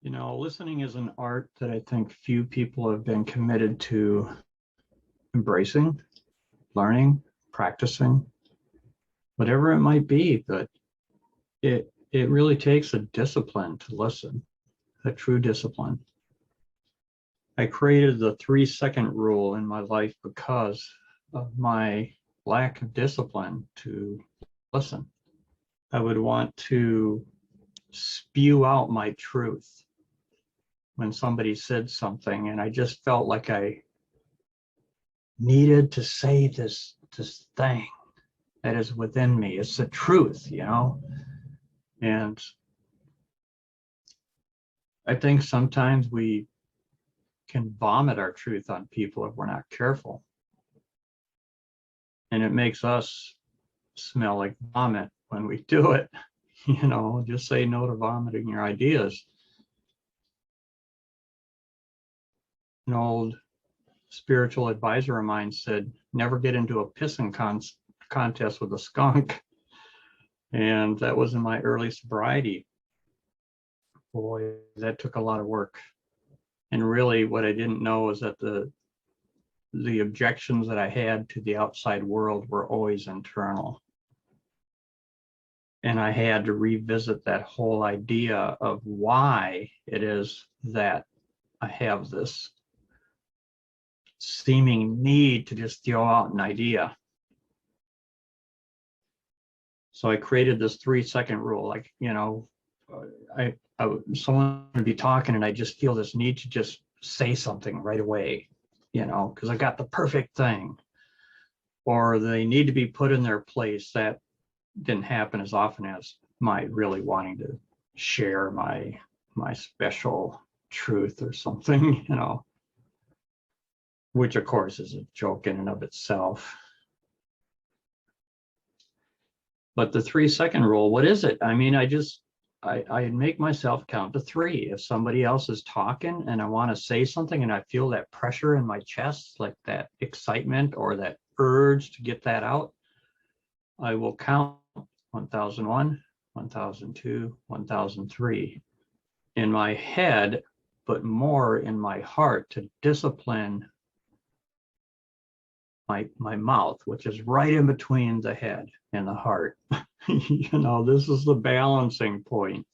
Listening is an art that I think few people have been committed to embracing, learning, practicing, whatever it might be. But it really takes a discipline to listen, a true discipline. I created the 3-second rule in my life because of my lack of discipline to listen. I would want to spew out my truth when somebody said something, and I just felt like I needed to say this thing that is within me. It's the truth, And I think sometimes we can vomit our truth on people if we're not careful. And it makes us smell like vomit when we do it. Just say no to vomiting your ideas. An old spiritual advisor of mine said, never get into a pissing contest with a skunk. And that was in my early sobriety. Boy, that took a lot of work. And really what I didn't know is that the objections that I had to the outside world were always internal. And I had to revisit that whole idea of why it is that I have this seeming need to just throw out an idea. So I created this 3-second rule. Like, someone would be talking and I just feel this need to just say something right away, because I got the perfect thing. Or they need to be put in their place. That didn't happen as often as my really wanting to share my special truth or something, which of course is a joke in and of itself. But the 3-second rule, what is it? I mean, I make myself count to 3. If somebody else is talking and I want to say something and I feel that pressure in my chest, like that excitement or that urge to get that out, I will count 1001, 1002, 1003 in my head, but more in my heart to discipline my mouth, which is right in between the head and the heart. This is the balancing point.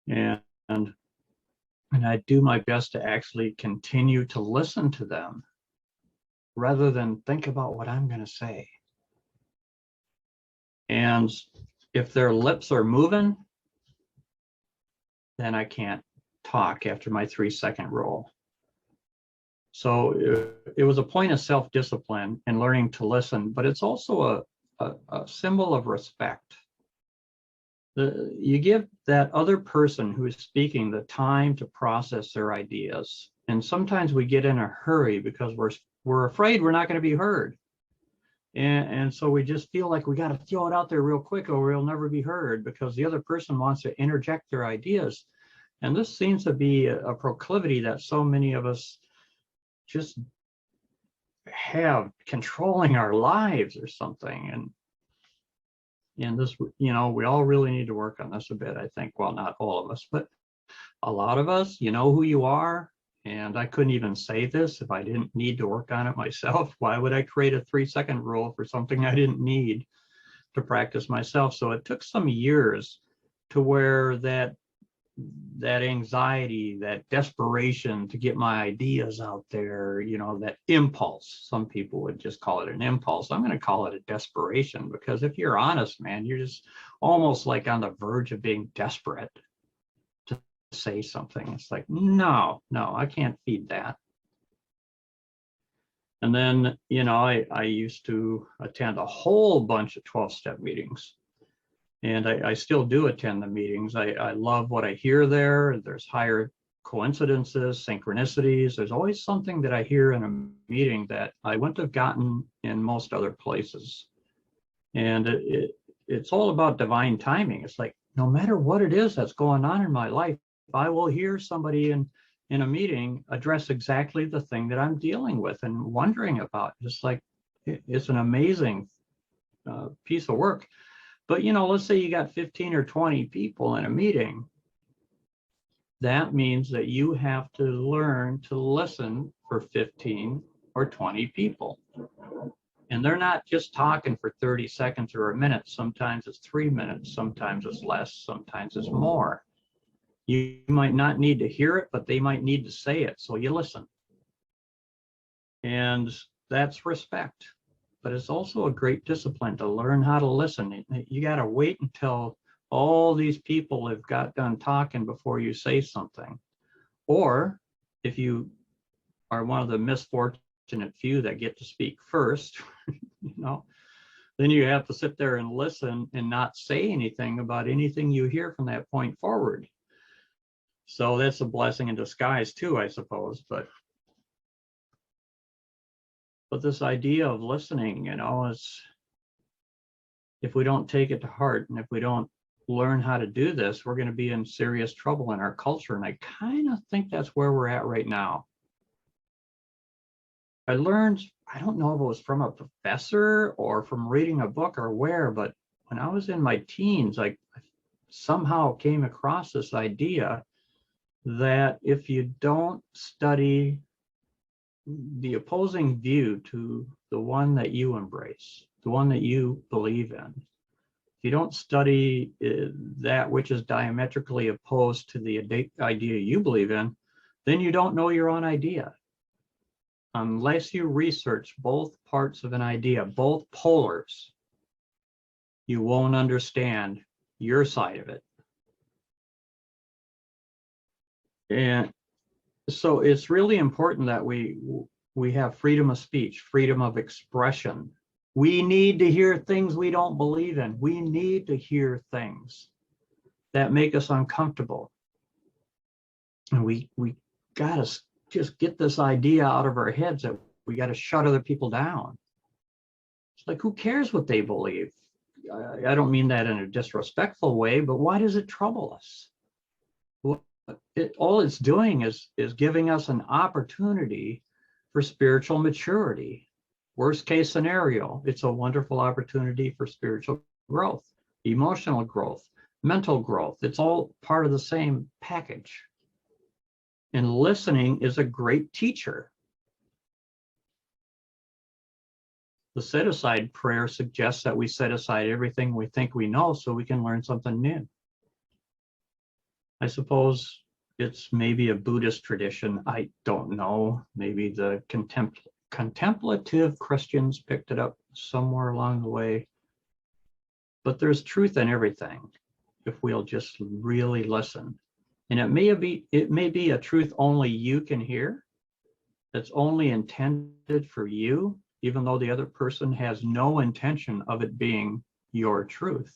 And I do my best to actually continue to listen to them rather than think about what I'm going to say. And if their lips are moving, then I can't talk after my 3-second rule. So it was a point of self-discipline and learning to listen, but it's also a symbol of respect. You give that other person who is speaking the time to process their ideas. And sometimes we get in a hurry because we're afraid we're not going to be heard. And so we just feel like we got to throw it out there real quick or we'll never be heard because the other person wants to interject their ideas. And this seems to be a proclivity that so many of us just have controlling our lives or something. And this, we all really need to work on this a bit, I think. Well, not all of us, but a lot of us, you know who you are. And I couldn't even say this if I didn't need to work on it myself. Why would I create a 3-second rule for something I didn't need to practice myself? So it took some years to where that anxiety, that desperation to get my ideas out there, that impulse, some people would just call it an impulse. I'm going to call it a desperation because if you're honest, man, you're just almost like on the verge of being desperate to say something. It's like, no, I can't feed that. And then, I used to attend a whole bunch of 12-step meetings. And I still do attend the meetings. I love what I hear there. There's higher coincidences, synchronicities. There's always something that I hear in a meeting that I wouldn't have gotten in most other places. And it's all about divine timing. It's like, no matter what it is that's going on in my life, I will hear somebody in a meeting address exactly the thing that I'm dealing with and wondering about. Just like, it's an amazing piece of work. But, let's say you got 15 or 20 people in a meeting. that means that you have to learn to listen for 15 or 20 people. And they're not just talking for 30 seconds or a minute. Sometimes it's 3 minutes, sometimes it's less, sometimes it's more. You might not need to hear it, but they might need to say it, so you listen. And that's respect. But it's also a great discipline to learn how to listen. You got to wait until all these people have got done talking before you say something. Or if you are one of the misfortunate few that get to speak first, then you have to sit there and listen and not say anything about anything you hear from that point forward. So that's a blessing in disguise too, I suppose. But this idea of listening, is, if we don't take it to heart and if we don't learn how to do this, we're going to be in serious trouble in our culture. And I kind of think that's where we're at right now. I learned, I don't know if it was from a professor or from reading a book or where, but when I was in my teens, I somehow came across this idea that if you don't study the opposing view to the one that you embrace, the one that you believe in, if you don't study that which is diametrically opposed to the idea you believe in, then you don't know your own idea. Unless you research both parts of an idea, both polars, you won't understand your side of it. And so it's really important that we have freedom of speech, freedom of expression. We need to hear things we don't believe in. We need to hear things that make us uncomfortable. And we got to just get this idea out of our heads that we got to shut other people down. It's like, who cares what they believe? I don't mean that in a disrespectful way, but why does it trouble us? All it's doing is giving us an opportunity for spiritual maturity. Worst case scenario, it's a wonderful opportunity for spiritual growth, emotional growth, mental growth. It's all part of the same package. And listening is a great teacher. The set-aside prayer suggests that we set aside everything we think we know so we can learn something new. I suppose it's maybe a Buddhist tradition. I don't know. Maybe the contemplative Christians picked it up somewhere along the way. But there's truth in everything if we'll just really listen. And it may be a truth only you can hear, that's only intended for you, even though the other person has no intention of it being your truth.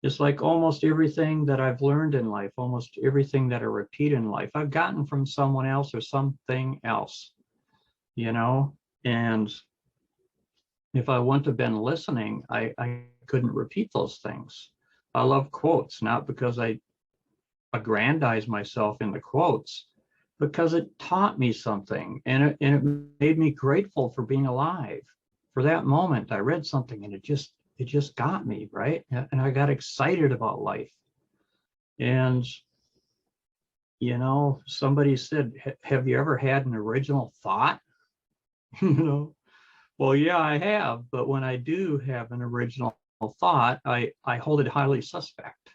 It's like almost everything that I've learned in life, almost everything that I repeat in life, I've gotten from someone else or something else, and if I wouldn't have been listening, I couldn't repeat those things. I love quotes, not because I aggrandize myself in the quotes, because it taught me something, and it made me grateful for being alive. For that moment, I read something and it just got me, right? And I got excited about life. And, somebody said, have you ever had an original thought? Well, yeah, I have. But when I do have an original thought, I hold it highly suspect,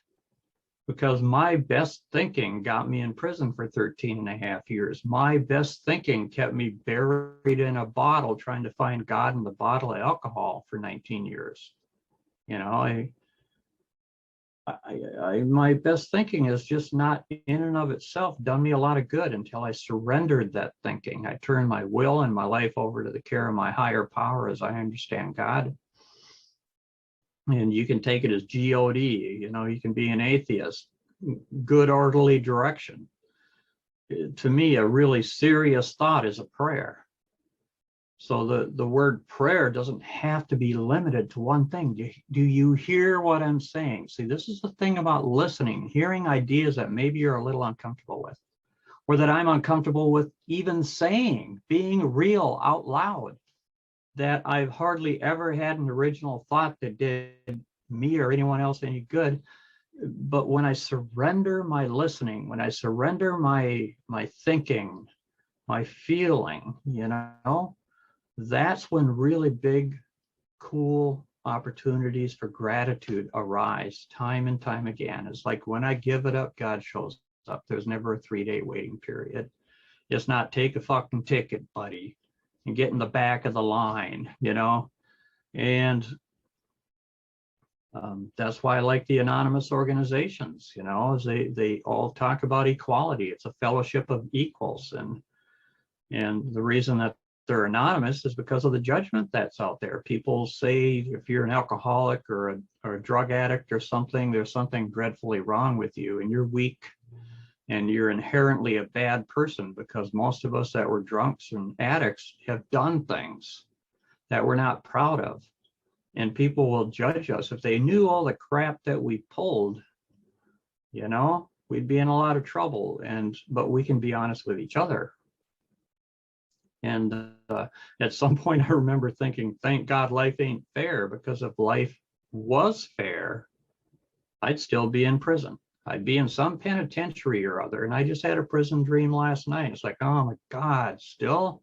because my best thinking got me in prison for 13 and a half years. My best thinking kept me buried in a bottle trying to find God in the bottle of alcohol for 19 years. My best thinking is just not in and of itself done me a lot of good until I surrendered that thinking. I turned my will and my life over to the care of my higher power as I understand God. And you can take it as God, you can be an atheist, good orderly direction. To me, a really serious thought is a prayer. So the word prayer doesn't have to be limited to one thing. Do you hear what I'm saying? See, this is the thing about listening, hearing ideas that maybe you're a little uncomfortable with, or that I'm uncomfortable with even saying, being real out loud, that I've hardly ever had an original thought that did me or anyone else any good. but when I surrender my listening, when I surrender my thinking, my feeling, that's when really big, cool opportunities for gratitude arise time and time again. It's like when I give it up, God shows up. There's never a 3-day waiting period. It's not take a fucking ticket, buddy, and get in the back of the line, and that's why I like the anonymous organizations, is they all talk about equality. It's a fellowship of equals, and the reason that they're anonymous is because of the judgment that's out there. People say if you're an alcoholic or a drug addict or something, there's something dreadfully wrong with you, and you're weak, and you're inherently a bad person, because most of us that were drunks and addicts have done things that we're not proud of. And people will judge us. If they knew all the crap that we pulled, we'd be in a lot of trouble. But we can be honest with each other. And at some point, I remember thinking, thank God life ain't fair, because if life was fair, I'd still be in prison. I'd be in some penitentiary or other. And I just had a prison dream last night. It's like, oh my God, still?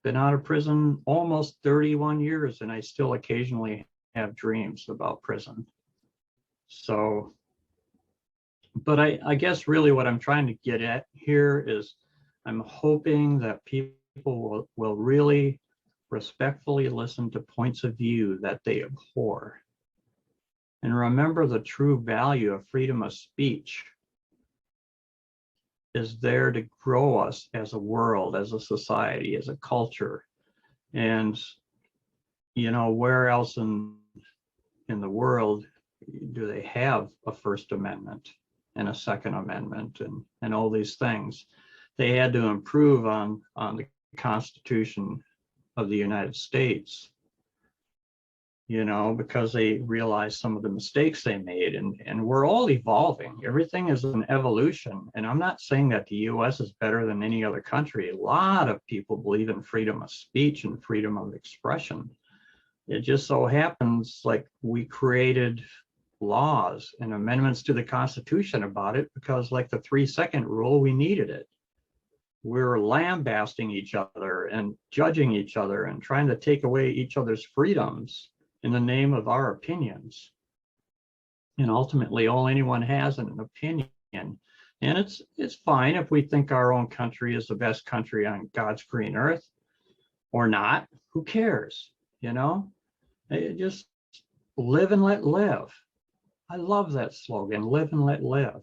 Been out of prison almost 31 years, and I still occasionally have dreams about prison. So, but I guess really what I'm trying to get at here is I'm hoping that people will really respectfully listen to points of view that they abhor, and remember the true value of freedom of speech is there to grow us as a world, as a society, as a culture. And, where else in the world do they have a First Amendment and a Second Amendment and all these things? They had to improve on the Constitution of the United States, because they realized some of the mistakes they made, and we're all evolving. Everything is an evolution. And I'm not saying that the US is better than any other country. A lot of people believe in freedom of speech and freedom of expression. It just so happens like we created laws and amendments to the Constitution about it because, like the 3-second rule, we needed it. We're lambasting each other and judging each other and trying to take away each other's freedoms in the name of our opinions. And ultimately, all anyone has is an opinion. And it's fine if we think our own country is the best country on God's green earth or not. Who cares? Just live and let live. I love that slogan, live and let live.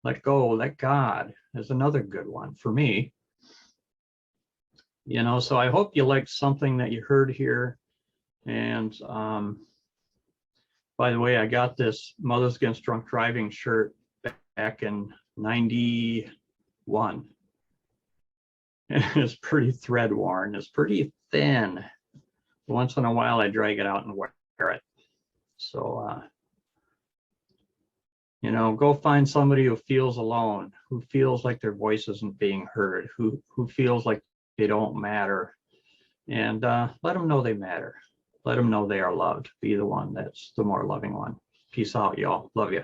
Let go, let God is another good one for me. So I hope you liked something that you heard here. And by the way, I got this Mothers Against Drunk Driving shirt back in 91. It's pretty thread worn. It's pretty thin. Once in a while, I drag it out and wear it. So, go find somebody who feels alone, who feels like their voice isn't being heard, who feels like they don't matter, and let them know they matter. Let them know they are loved. Be the one that's the more loving one. Peace out, y'all. Love you.